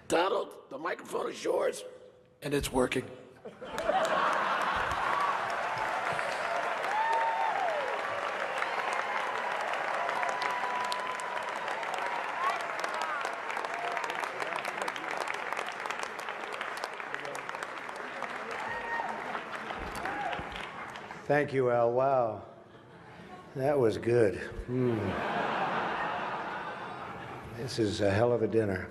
Donald, the microphone is yours, and it's working. Thank you, Al. Wow. That was good. This is a hell of a dinner.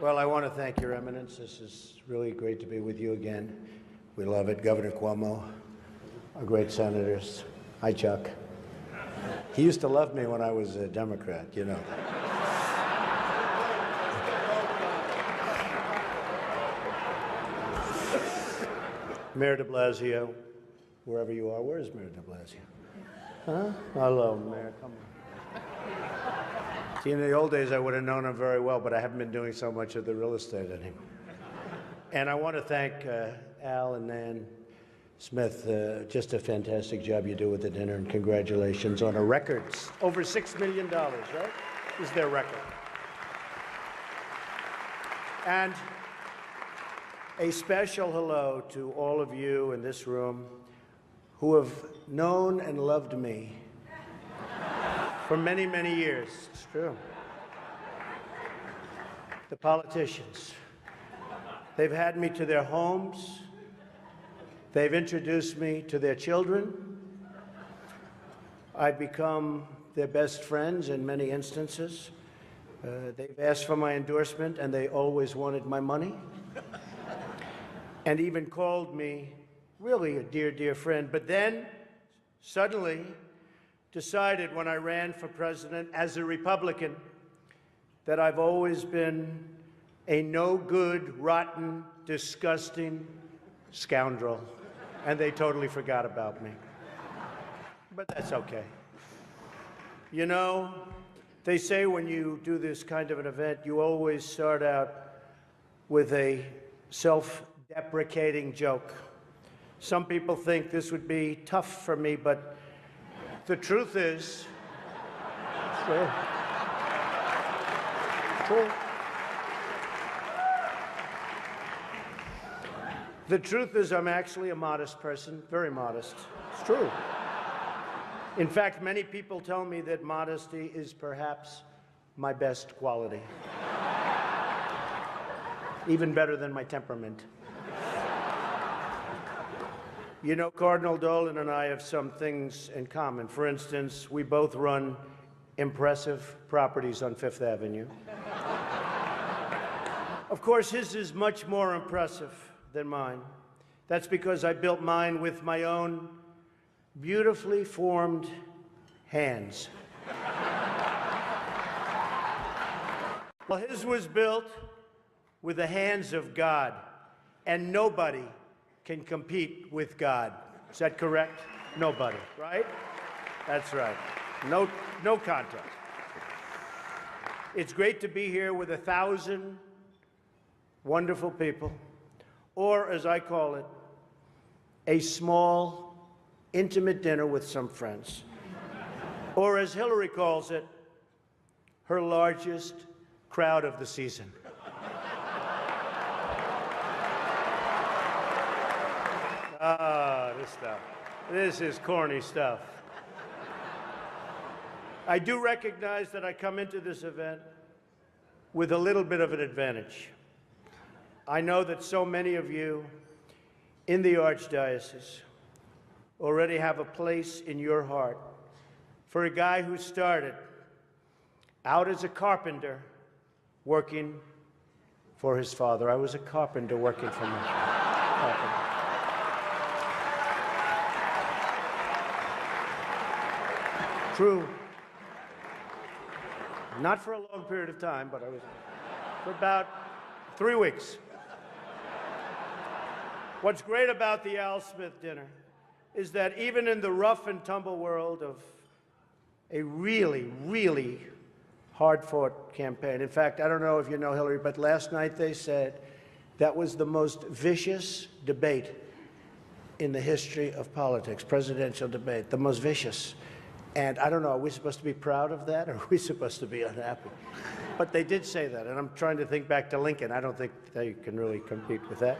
Well, I want to thank Your Eminence. This is really great to be with you again. We love it. Governor Cuomo, our great senators. Hi, Chuck. He used to love me when I was a Democrat, you know. Mayor de Blasio, wherever you are. Where is Mayor de Blasio? Huh? Hello, Mayor. Come on. See, in the old days, I would have known him very well, but I haven't been doing so much of the real estate anymore. And I want to thank Al and Nan Smith. Just a fantastic job you do with the dinner, and congratulations on a record. Over $6 million, right? Is their record. And a special hello to all of you in this room who have known and loved me for many, many years. It's true. The politicians. They've had me to their homes. They've introduced me to their children. I've become their best friends in many instances. They've asked for my endorsement, and they always wanted my money. And even called me really a dear, dear friend. But then, suddenly, decided when I ran for president as a Republican that I've always been a no-good, rotten, disgusting scoundrel. And they totally forgot about me. But that's okay. You know, they say when you do this kind of an event, you always start out with a self-deprecating joke. Some people think this would be tough for me, but the truth is, true. The truth is I'm actually a modest person, very modest. It's true. In fact, many people tell me that modesty is perhaps my best quality. Even better than my temperament. You know, Cardinal Dolan and I have some things in common. For instance, we both run impressive properties on Fifth Avenue. Of course, his is much more impressive than mine. That's because I built mine with my own beautifully formed hands. Well, his was built with the hands of God, and nobody can compete with God. Is that correct? Nobody, right? That's right. No contest. It's great to be here with 1,000 wonderful people, or as I call it, a small, intimate dinner with some friends. Or as Hillary calls it, her largest crowd of the season. This stuff. This is corny stuff. I do recognize that I come into this event with a little bit of an advantage. I know that so many of you in the Archdiocese already have a place in your heart for a guy who started out as a carpenter working for his father. I was a carpenter working for my father. True. Not for a long period of time, but I was for about 3 weeks. What's great about the Al Smith dinner is that even in the rough and tumble world of a really, really hard-fought campaign. In fact, I don't know if you know Hillary, but last night they said that was the most vicious debate in the history of politics, presidential debate, the most vicious. And I don't know, are we supposed to be proud of that, or are we supposed to be unhappy? But they did say that, and I'm trying to think back to Lincoln. I don't think they can really compete with that.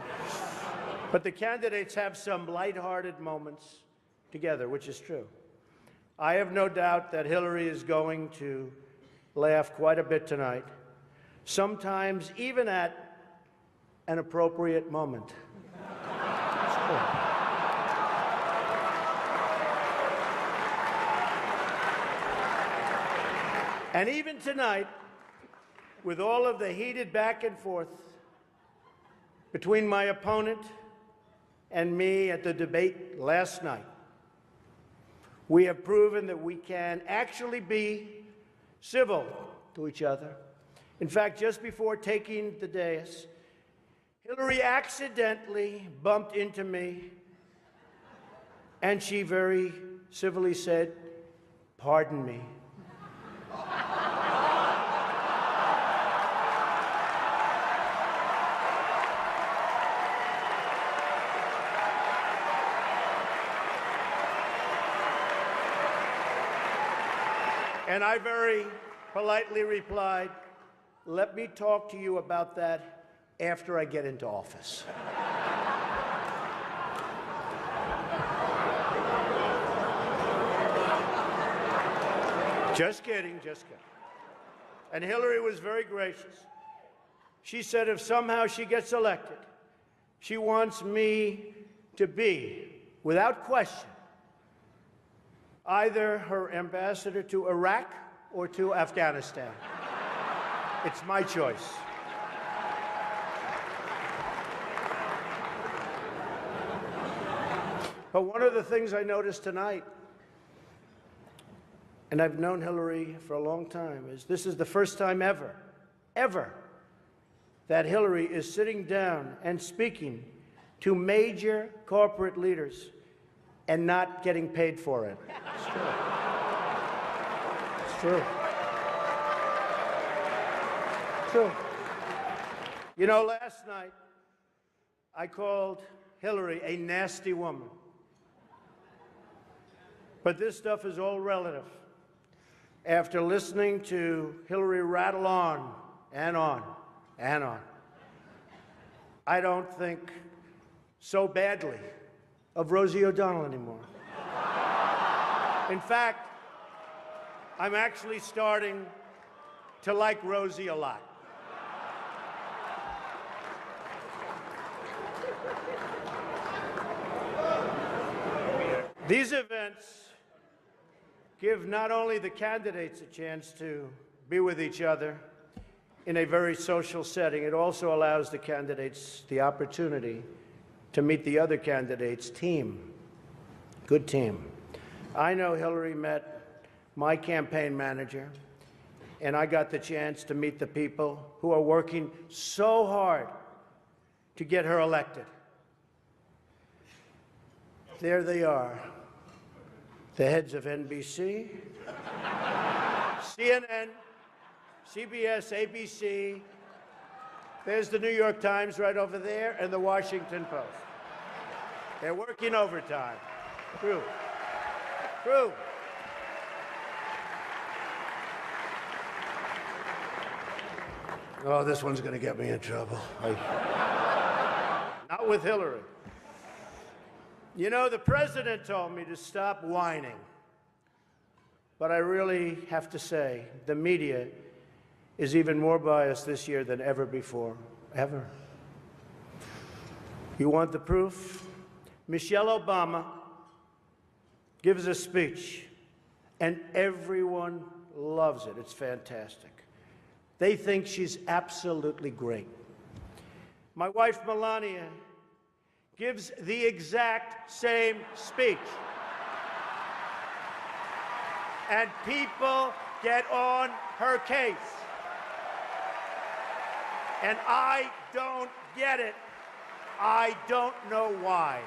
But the candidates have some lighthearted moments together, which is true. I have no doubt that Hillary is going to laugh quite a bit tonight, sometimes even at an appropriate moment. It's true. And even tonight, with all of the heated back and forth between my opponent and me at the debate last night, we have proven that we can actually be civil to each other. In fact, just before taking the dais, Hillary accidentally bumped into me, and she very civilly said, "Pardon me." And I very politely replied, "Let me talk to you about that after I get into office." Just kidding, just kidding. And Hillary was very gracious. She said if somehow she gets elected, she wants me to be, without question, either her ambassador to Iraq or to Afghanistan. It's my choice. But one of the things I noticed tonight, and I've known Hillary for a long time, is this is the first time ever, that Hillary is sitting down and speaking to major corporate leaders and not getting paid for it. It's true. It's true. It's true. You know, last night, I called Hillary a nasty woman. But this stuff is all relative. After listening to Hillary rattle on and on and on, I don't think so badly of Rosie O'Donnell anymore. In fact, I'm actually starting to like Rosie a lot. These events give not only the candidates a chance to be with each other in a very social setting, it also allows the candidates the opportunity to meet the other candidates' team. Good team. I know Hillary met my campaign manager, and I got the chance to meet the people who are working so hard to get her elected. There they are, the heads of NBC, CNN, CBS, ABC. There's the New York Times right over there, and the Washington Post. They're working overtime. True. True. Oh, this one's going to get me in trouble. Not with Hillary. You know, the president told me to stop whining. But I really have to say, the media is even more biased this year than ever before. Ever. You want the proof? Michelle Obama gives a speech, and everyone loves it. It's fantastic. They think she's absolutely great. My wife, Melania, gives the exact same speech. And people get on her case. And I don't get it. I don't know why.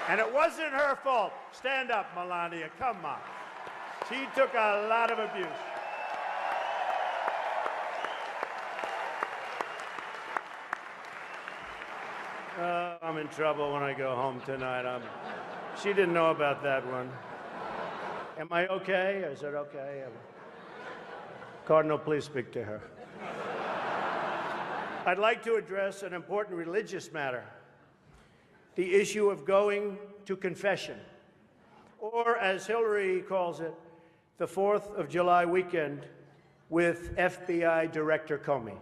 And it wasn't her fault. Stand up, Melania. Come on. She took a lot of abuse. I'm in trouble when I go home tonight. She didn't know about that one. Am I okay? Is it okay? Cardinal, please speak to her. I'd like to address an important religious matter, the issue of going to confession, or as Hillary calls it, the 4th of July weekend with FBI Director Comey.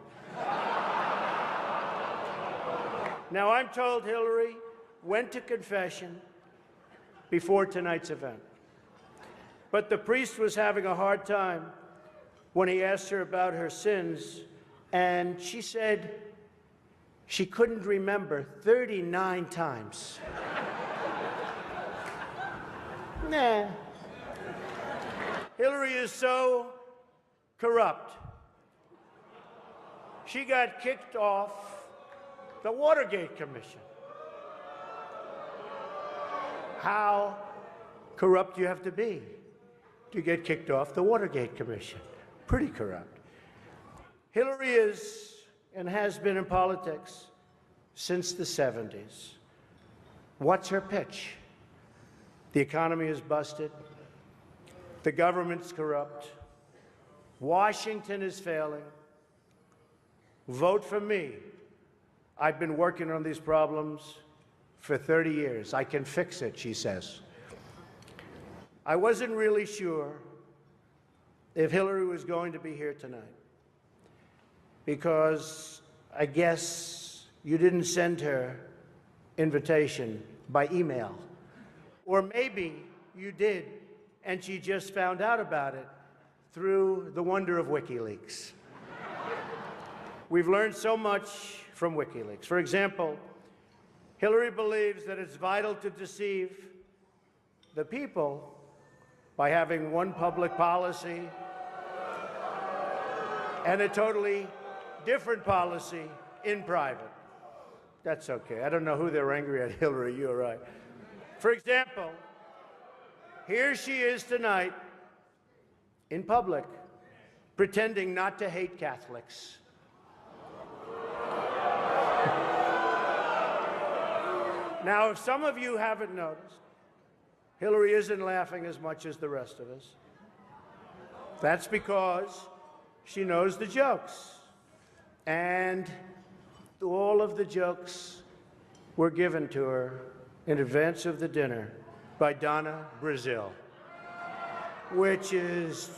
Now, I'm told Hillary went to confession before tonight's event, but the priest was having a hard time when he asked her about her sins, and she said she couldn't remember 39 times. Nah. Hillary is so corrupt. She got kicked off the Watergate Commission. How corrupt you have to be to get kicked off the Watergate Commission. Pretty corrupt. Hillary is and has been in politics since the 70s. What's her pitch? The economy is busted. The government's corrupt. Washington is failing. Vote for me. I've been working on these problems for 30 years. I can fix it, she says. I wasn't really sure if Hillary was going to be here tonight, because I guess you didn't send her invitation by email. Or maybe you did, and she just found out about it through the wonder of WikiLeaks. We've learned so much from WikiLeaks. For example, Hillary believes that it's vital to deceive the people by having one public policy and a totally different policy in private. That's okay. I don't know who they're angry at, Hillary, you're right. For example, here she is tonight in public pretending not to hate Catholics. Now, if some of you haven't noticed, Hillary isn't laughing as much as the rest of us. That's because she knows the jokes. And all of the jokes were given to her in advance of the dinner by Donna Brazil, which is,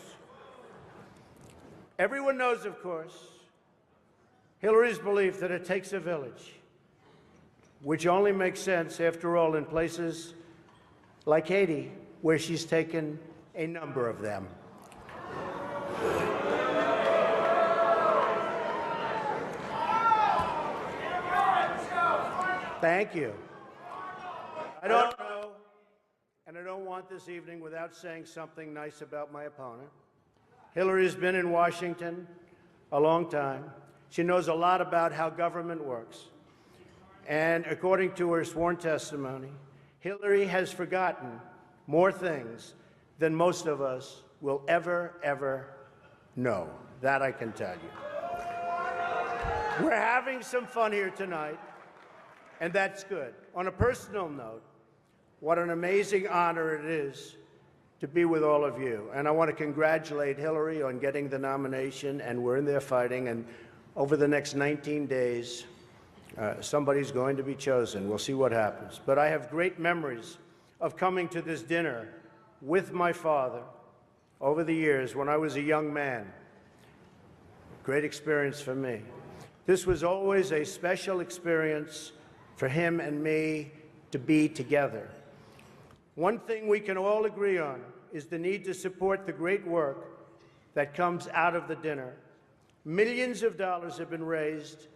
everyone knows, of course, Hillary's belief that it takes a village, which only makes sense, after all, in places like Haiti, where she's taken a number of them. Thank you. I don't know, and I don't want this evening without saying something nice about my opponent. Hillary's been in Washington a long time. She knows a lot about how government works. And according to her sworn testimony, Hillary has forgotten more things than most of us will ever know. That I can tell you. We're having some fun here tonight, and that's good. On a personal note, what an amazing honor it is to be with all of you. And I want to congratulate Hillary on getting the nomination, and we're in there fighting. And over the next 19 days, somebody's going to be chosen. We'll see what happens. But I have great memories of coming to this dinner with my father over the years when I was a young man. Great experience for me. This was always a special experience for him and me to be together. One thing we can all agree on is the need to support the great work that comes out of the dinner. Millions of dollars have been raised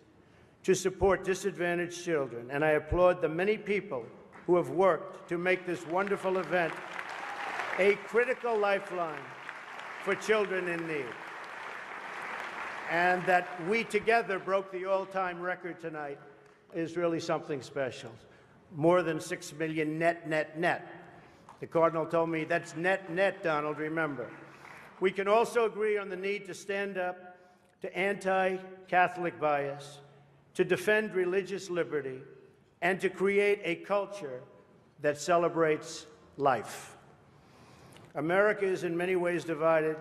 to support disadvantaged children, and I applaud the many people who have worked to make this wonderful event a critical lifeline for children in need. And that we together broke the all-time record tonight is really something special. More than 6 million net. The Cardinal told me that's net, Donald, remember. We can also agree on the need to stand up to anti-Catholic bias, to defend religious liberty, and to create a culture that celebrates life. America is in many ways divided.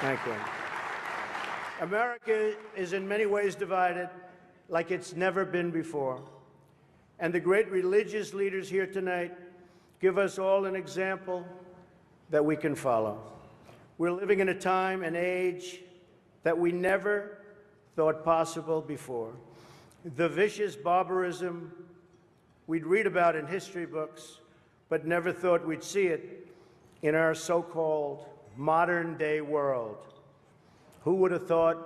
Thank you. America is in many ways divided like it's never been before. And the great religious leaders here tonight give us all an example that we can follow. We're living in a time and age that we never thought possible before. The vicious barbarism we'd read about in history books, but never thought we'd see it in our so-called modern-day world. Who would have thought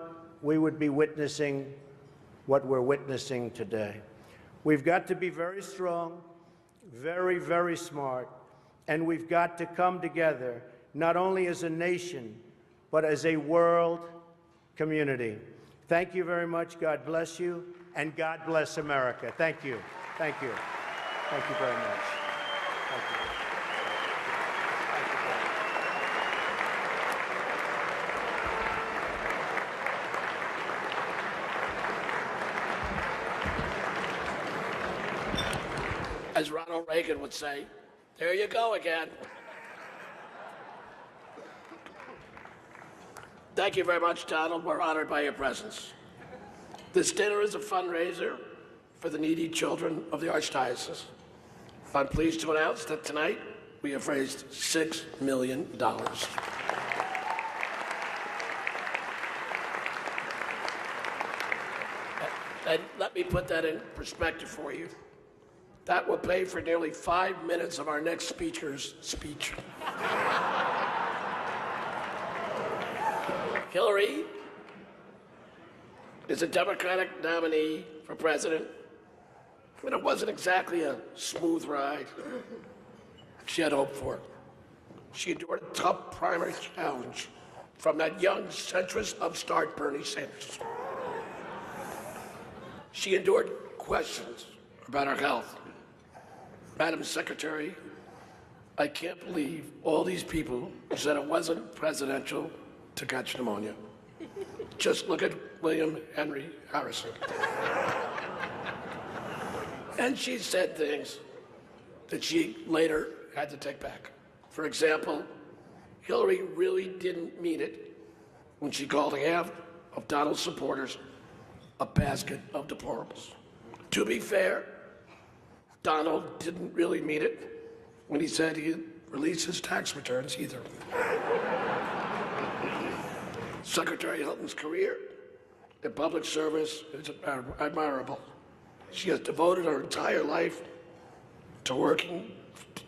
we would be witnessing what we're witnessing today? We've got to be very strong, very, very smart, and we've got to come together, not only as a nation, but as a world community. Thank you very much. God bless you, and God bless America. Thank you. Thank you. Thank you very much. Thank you. Thank you very much. As Ronald Reagan would say, there you go again. Thank you very much, Donald. We're honored by your presence. This dinner is a fundraiser for the needy children of the Archdiocese. I'm pleased to announce that tonight we have raised $6 million. And let me put that in perspective for you. That will pay for nearly 5 minutes of our next speaker's speech. Hillary is a Democratic nominee for president, but it wasn't exactly a smooth ride. She had hope for it. She endured a tough primary challenge from that young centrist upstart Bernie Sanders. She endured questions about her health. Madam Secretary, I can't believe all these people said it wasn't presidential to catch pneumonia. Just look at William Henry Harrison. And she said things that she later had to take back. For example, Hillary really didn't mean it when she called half of Donald's supporters a basket of deplorables. To be fair, Donald didn't really mean it when he said he'd release his tax returns either. Secretary Hilton's career in public service is admirable. She has devoted her entire life to working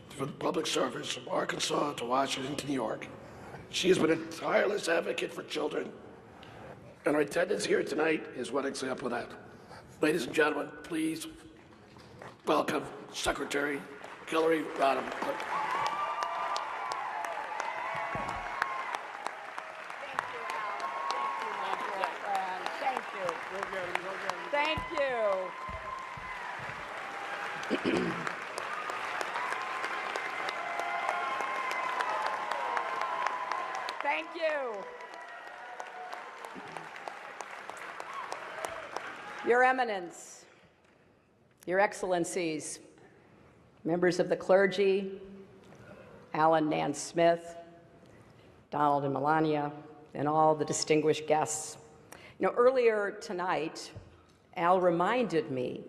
for public service from Arkansas to Washington to New York. She has been a tireless advocate for children, and her attendance here tonight is one example of that. Ladies and gentlemen, please welcome Secretary Hillary Rodham. Thank you. Thank you. Your Eminence, Your Excellencies, members of the clergy, Alan Nance Smith, Donald and Melania, and all the distinguished guests. You know, earlier tonight, Al reminded me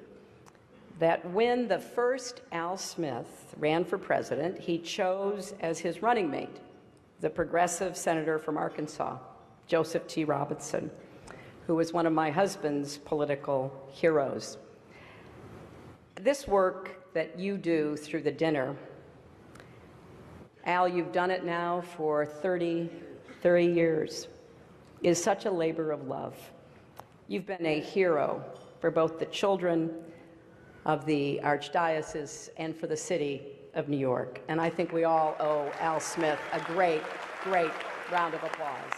that when the first Al Smith ran for president, he chose as his running mate the progressive senator from Arkansas, Joseph T. Robinson, who was one of my husband's political heroes. This work that you do through the dinner, Al, you've done it now for 30 years, is such a labor of love. You've been a hero for both the children of the Archdiocese and for the city of New York. And I think we all owe Al Smith a great, great round of applause.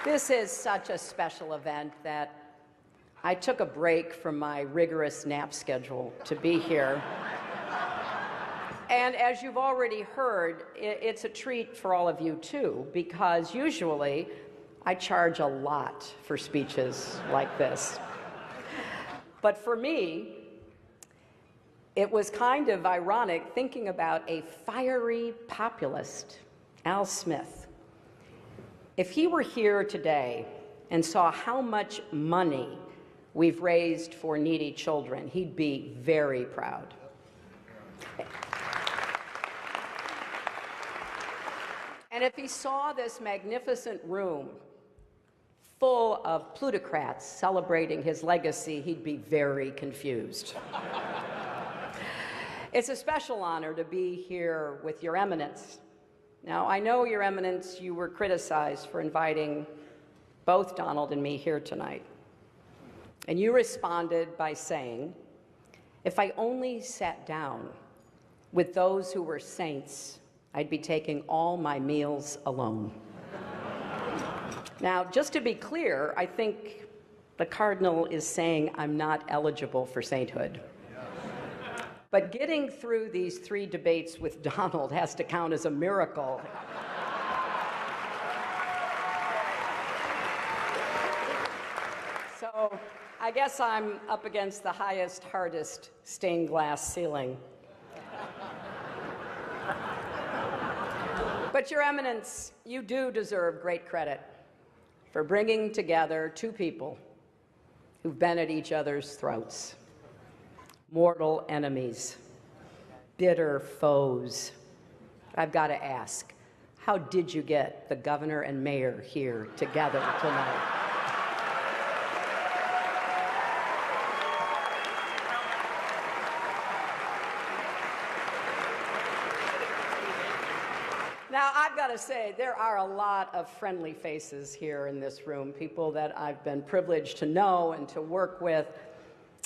This is such a special event that I took a break from my rigorous nap schedule to be here. And as you've already heard, it's a treat for all of you too, because usually I charge a lot for speeches like this. But for me, it was kind of ironic thinking about a fiery populist, Al Smith. If he were here today and saw how much money we've raised for needy children, he'd be very proud. And if he saw this magnificent room full of plutocrats celebrating his legacy, he'd be very confused. It's a special honor to be here with Your Eminence. Now, I know, Your Eminence, you were criticized for inviting both Donald and me here tonight. And you responded by saying, if I only sat down with those who were saints, I'd be taking all my meals alone. Now, just to be clear, I think the Cardinal is saying I'm not eligible for sainthood. But getting through these 3 debates with Donald has to count as a miracle. So I guess I'm up against the highest, hardest stained glass ceiling. But Your Eminence, you do deserve great credit for bringing together 2 people who've been at each other's throats. Mortal enemies, bitter foes. I've got to ask, how did you get the governor and mayor here together tonight? Now, I've got to say, there are a lot of friendly faces here in this room, people that I've been privileged to know and to work with.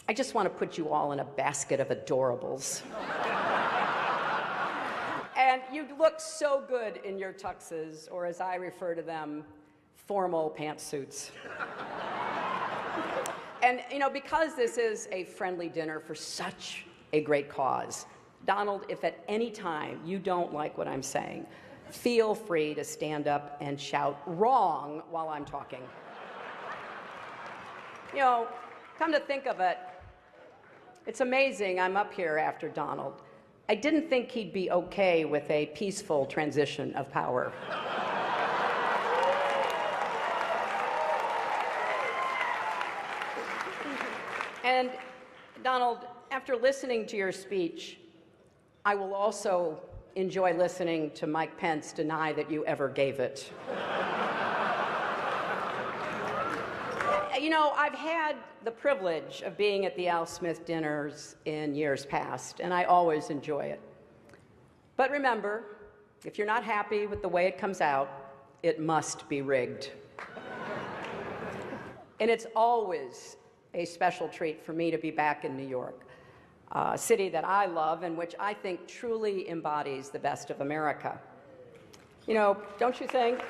I just want to put you all in a basket of adorables. And you look so good in your tuxes, or as I refer to them, formal pantsuits. And, you know, because this is a friendly dinner for such a great cause, Donald, if at any time you don't like what I'm saying, feel free to stand up and shout wrong while I'm talking. You know, come to think of it, it's amazing I'm up here after Donald. I didn't think he'd be okay with a peaceful transition of power. And Donald, after listening to your speech, I will also enjoy listening to Mike Pence deny that you ever gave it. You know, I've had the privilege of being at the Al Smith dinners in years past, and I always enjoy it. But remember, if you're not happy with the way it comes out, it must be rigged. And it's always a special treat for me to be back in New York, a city that I love and which I think truly embodies the best of America. You know, don't you think?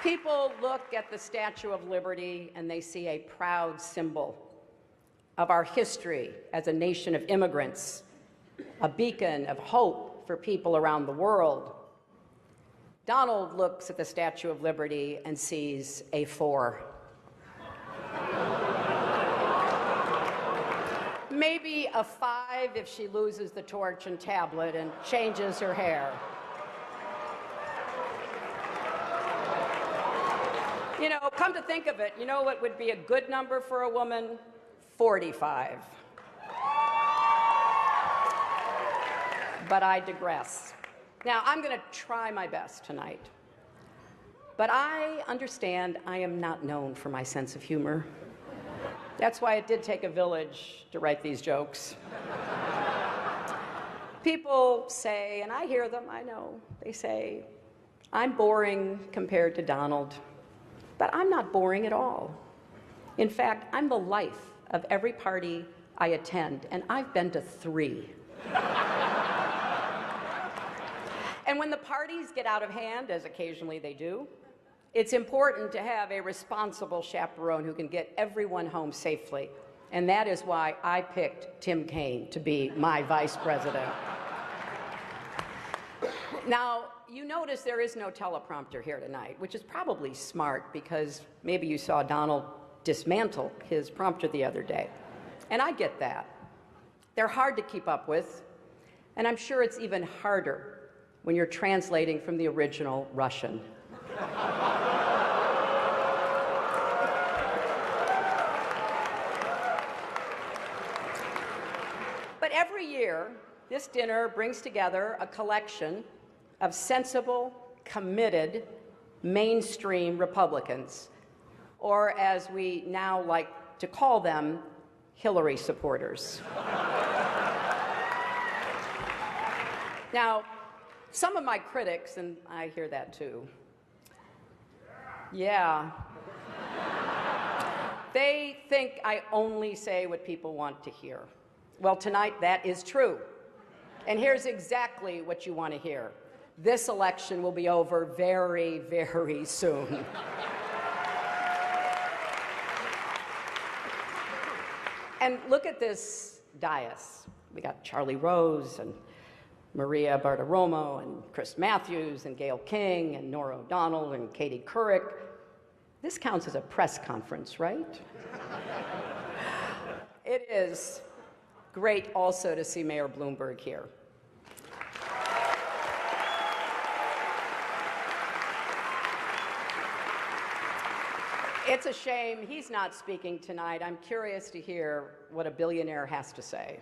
People look at the Statue of Liberty and they see a proud symbol of our history as a nation of immigrants, a beacon of hope for people around the world. Donald looks at the Statue of Liberty and sees a 4. Maybe a 5 if she loses the torch and tablet and changes her hair. You know, come to think of it, you know what would be a good number for a woman? 45. But I digress. Now, I'm going to try my best tonight. But I understand I am not known for my sense of humor. That's why it did take a village to write these jokes. People say, and I hear them, I know, they say, I'm boring compared to Donald. But I'm not boring at all. In fact, I'm the life of every party I attend, and I've been to 3. And when the parties get out of hand, as occasionally they do, it's important to have a responsible chaperone who can get everyone home safely. And that is why I picked Tim Kaine to be my vice president. Now, you notice there is no teleprompter here tonight, which is probably smart because maybe you saw Donald dismantle his prompter the other day. And I get that. They're hard to keep up with, and I'm sure it's even harder when you're translating from the original Russian. But every year, this dinner brings together a collection of sensible, committed, mainstream Republicans, or as we now like to call them, Hillary supporters. Now, some of my critics, and I hear that too, yeah, they think I only say what people want to hear. Well, tonight that is true. And here's exactly what you want to hear. This election will be over very, very soon. And look at this dais. We got Charlie Rose and Maria Bartiromo and Chris Matthews and Gayle King and Norah O'Donnell and Katie Couric. This counts as a press conference, right? It is great also to see Mayor Bloomberg here. It's a shame he's not speaking tonight. I'm curious to hear what a billionaire has to say.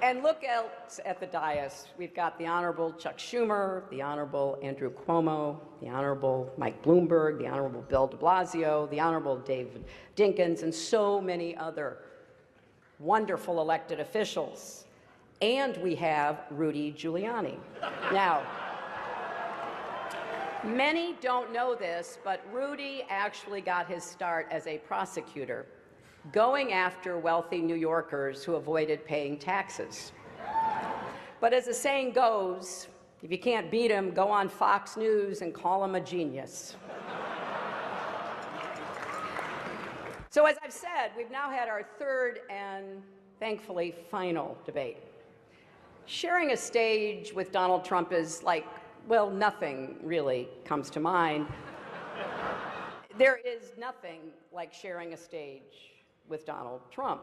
And look else at the dais. We've got the Honorable Chuck Schumer, the Honorable Andrew Cuomo, the Honorable Mike Bloomberg, the Honorable Bill de Blasio, the Honorable David Dinkins, and so many other wonderful elected officials. And we have Rudy Giuliani. Now, many don't know this, but Rudy actually got his start as a prosecutor, going after wealthy New Yorkers who avoided paying taxes. But as the saying goes, if you can't beat him, go on Fox News and call him a genius. So as I've said, we've now had our third and thankfully final debate. Sharing a stage with Donald Trump is like, well, nothing really comes to mind. There is nothing like sharing a stage with Donald Trump.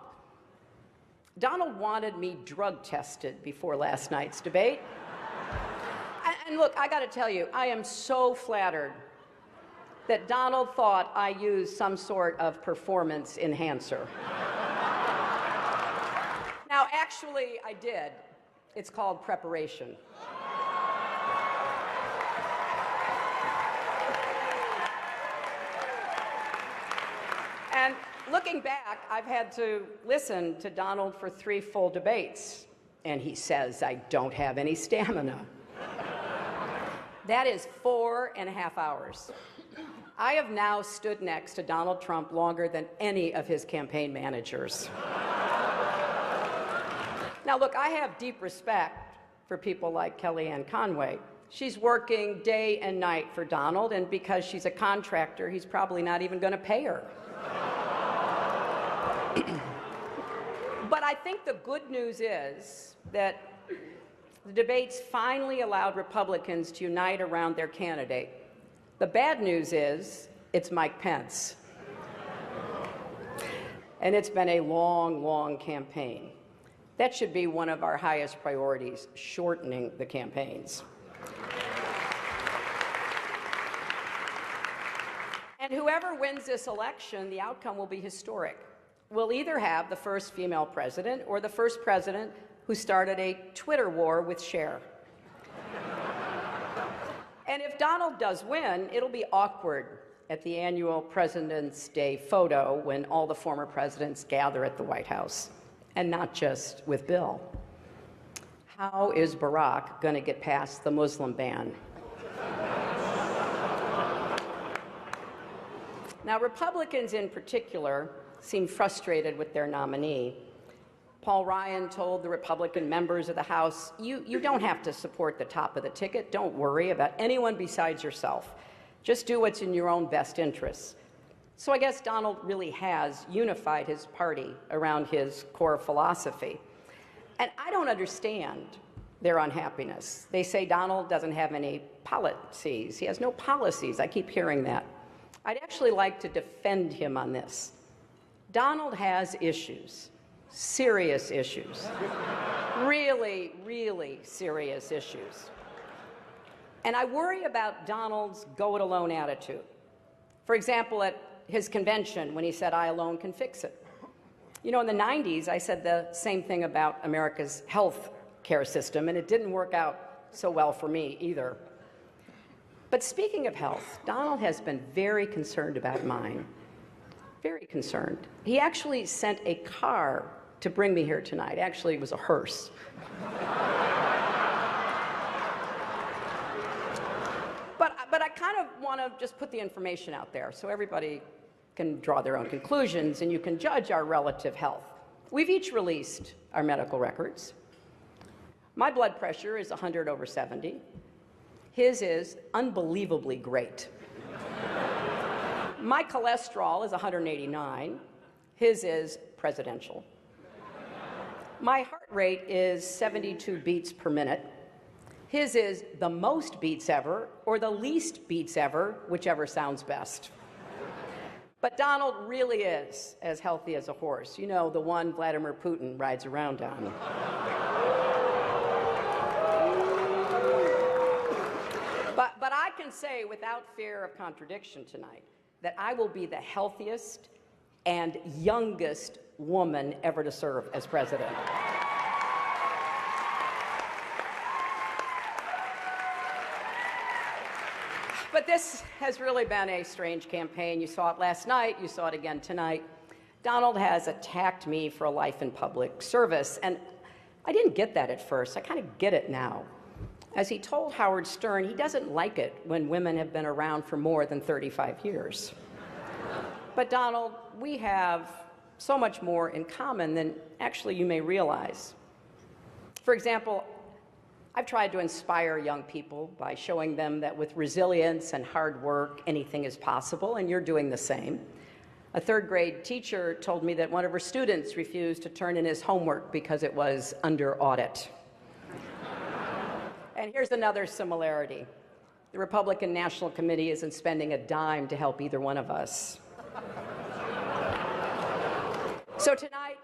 Donald wanted me drug tested before last night's debate. And look, I gotta tell you, I am so flattered that Donald thought I used some sort of performance enhancer. Now, actually, I did. It's called preparation. And looking back, I've had to listen to Donald for 3 full debates, and he says I don't have any stamina. That is 4.5 hours. I have now stood next to Donald Trump longer than any of his campaign managers. Now, look, I have deep respect for people like Kellyanne Conway. She's working day and night for Donald, and because she's a contractor, he's probably not even going to pay her. But I think the good news is that the debates finally allowed Republicans to unite around their candidate. The bad news is it's Mike Pence. And it's been a long, long campaign. That should be one of our highest priorities, shortening the campaigns. And whoever wins this election, the outcome will be historic. We'll either have the first female president or the first president who started a Twitter war with Cher. And if Donald does win, it'll be awkward at the annual President's Day photo when all the former presidents gather at the White House. And not just with Bill. How is Barack going to get past the Muslim ban? Now, Republicans in particular seem frustrated with their nominee. Paul Ryan told the Republican members of the House, you don't have to support the top of the ticket. Don't worry about anyone besides yourself. Just do what's in your own best interests. So I guess Donald really has unified his party around his core philosophy. And I don't understand their unhappiness. They say Donald doesn't have any policies. He has no policies. I keep hearing that. I'd actually like to defend him on this. Donald has issues, serious issues, really, really serious issues. And I worry about Donald's go-it-alone attitude. For example, at his convention when he said, "I alone can fix it." You know, in the 90s, I said the same thing about America's health care system, and it didn't work out so well for me either. But speaking of health, Donald has been very concerned about mine, very concerned. He actually sent a car to bring me here tonight. Actually, it was a hearse. But I kind of want to just put the information out there so everybody can draw their own conclusions and you can judge our relative health. We've each released our medical records. My blood pressure is 100/70. His is unbelievably great. My cholesterol is 189. His is presidential. My heart rate is 72 beats per minute. His is the most beats ever, or the least beats ever, whichever sounds best. But Donald really is as healthy as a horse. You know, the one Vladimir Putin rides around on. But I can say without fear of contradiction tonight that I will be the healthiest and youngest woman ever to serve as president. But this has really been a strange campaign. You saw it last night, you saw it again tonight. Donald has attacked me for a life in public service, and I didn't get that at first. I kind of get it now. As he told Howard Stern, he doesn't like it when women have been around for more than 35 years. But Donald, we have so much more in common than actually you may realize. For example, I've tried to inspire young people by showing them that with resilience and hard work, anything is possible, and you're doing the same. A third-grade teacher told me that one of her students refused to turn in his homework because it was under audit. And here's another similarity. The Republican National Committee isn't spending a dime to help either one of us. So tonight,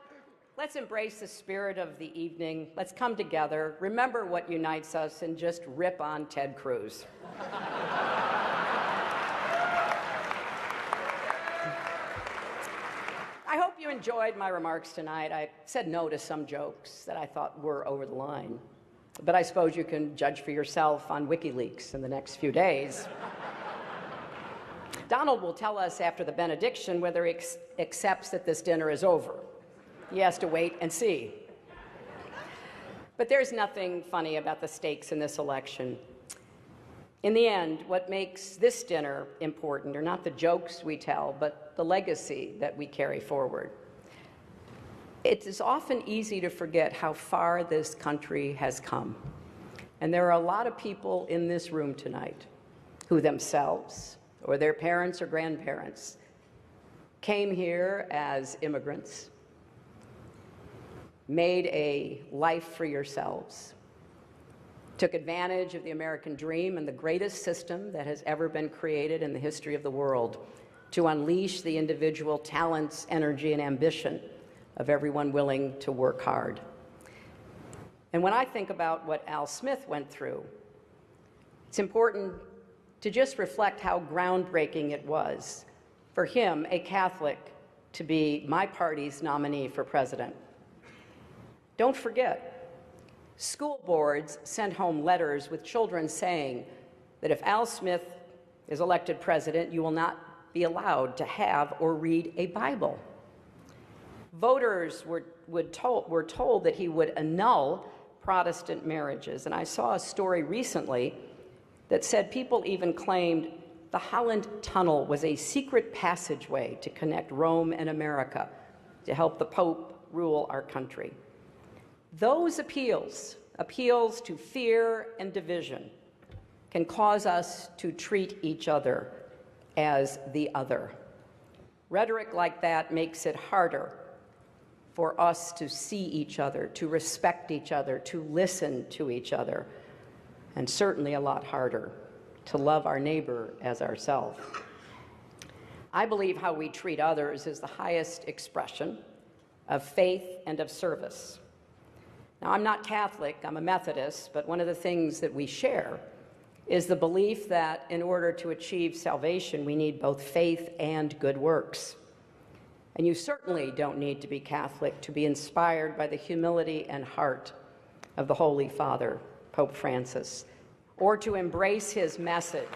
let's embrace the spirit of the evening. Let's come together, remember what unites us, and just rip on Ted Cruz. I hope you enjoyed my remarks tonight. I said no to some jokes that I thought were over the line. But I suppose you can judge for yourself on WikiLeaks in the next few days. Donald will tell us after the benediction whether he accepts that this dinner is over. He has to wait and see. But there's nothing funny about the stakes in this election. In the end, what makes this dinner important are not the jokes we tell, but the legacy that we carry forward. It is often easy to forget how far this country has come. And there are a lot of people in this room tonight who themselves, or their parents or grandparents, came here as immigrants, made a life for yourselves, took advantage of the American dream and the greatest system that has ever been created in the history of the world to unleash the individual talents, energy, and ambition of everyone willing to work hard. And when I think about what Al Smith went through, it's important to just reflect how groundbreaking it was for him, a Catholic, to be my party's nominee for president. Don't forget, school boards sent home letters with children saying that if Al Smith is elected president, you will not be allowed to have or read a Bible. Voters were told that he would annul Protestant marriages. And I saw a story recently that said people even claimed the Holland Tunnel was a secret passageway to connect Rome and America to help the Pope rule our country. Those appeals to fear and division, can cause us to treat each other as the other. Rhetoric like that makes it harder for us to see each other, to respect each other, to listen to each other, and certainly a lot harder to love our neighbor as ourselves. I believe how we treat others is the highest expression of faith and of service. Now, I'm not Catholic, I'm a Methodist, but one of the things that we share is the belief that in order to achieve salvation, we need both faith and good works. And you certainly don't need to be Catholic to be inspired by the humility and heart of the Holy Father, Pope Francis, or to embrace his message.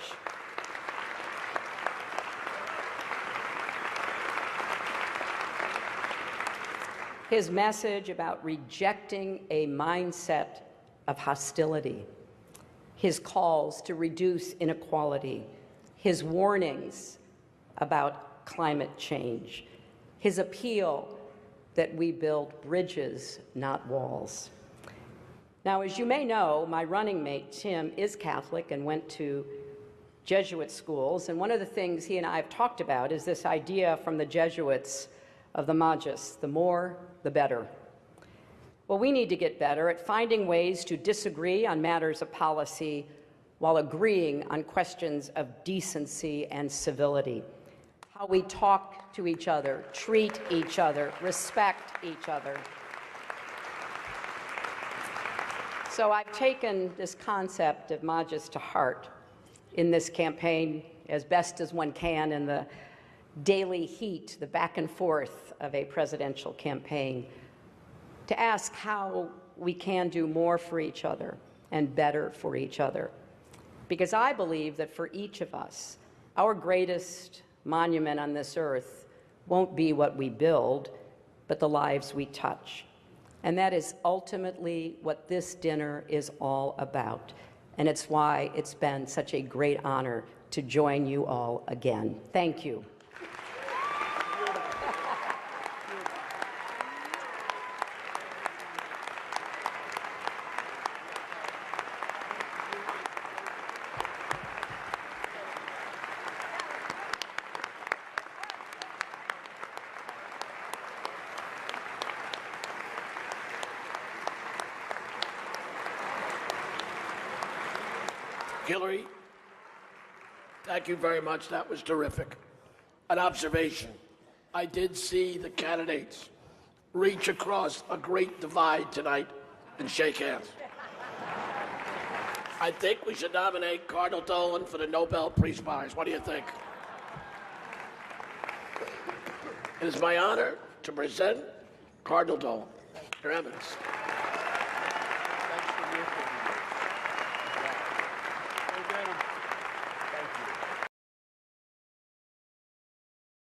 His message about rejecting a mindset of hostility, his calls to reduce inequality, his warnings about climate change, his appeal that we build bridges, not walls. Now, as you may know, my running mate, Tim, is Catholic and went to Jesuit schools, and one of the things he and I have talked about is this idea from the Jesuits of the Magus, the more, the better. Well, we need to get better at finding ways to disagree on matters of policy while agreeing on questions of decency and civility. How we talk to each other, treat each other, respect each other. So I've taken this concept of Magus to heart in this campaign as best as one can in the daily heat, the back and forth of a presidential campaign, to ask how we can do more for each other and better for each other. Because I believe that for each of us, our greatest monument on this earth won't be what we build, but the lives we touch. And that is ultimately what this dinner is all about. And it's why it's been such a great honor to join you all again. Thank you. Hillary, thank you very much. That was terrific. An observation. I did see the candidates reach across a great divide tonight and shake hands. I think we should nominate Cardinal Dolan for the Nobel Peace Prize. What do you think? It is my honor to present Cardinal Dolan. Your Eminence.